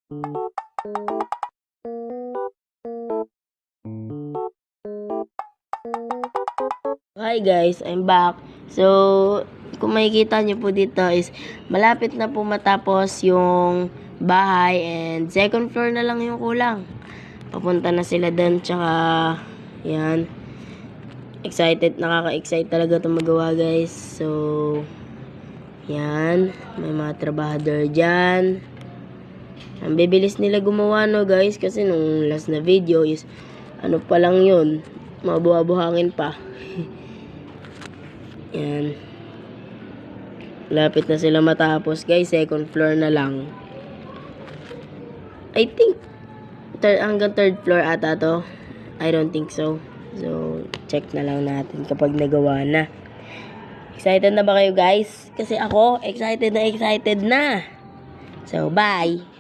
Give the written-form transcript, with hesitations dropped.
Hi guys, I'm back. So, kung makikita nyo po dito is malapit na po matapos yung bahay and second floor na lang yung kulang. Papunta na sila dun, tsaka yan. Excited, nakaka-excite talaga itong magawa guys. So, yan. May mga trabahador dyan. Ang bibilis nila gumawa no guys, kasi nung last na video is ano pa lang yun, mabuha-buhangin pa. Yan. Lapit na sila matapos guys, second floor na lang. I think hanggang third floor ata to. I don't think so. So, check na lang natin kapag nagawa na. Excited na ba kayo guys? Kasi ako, excited na. So, bye!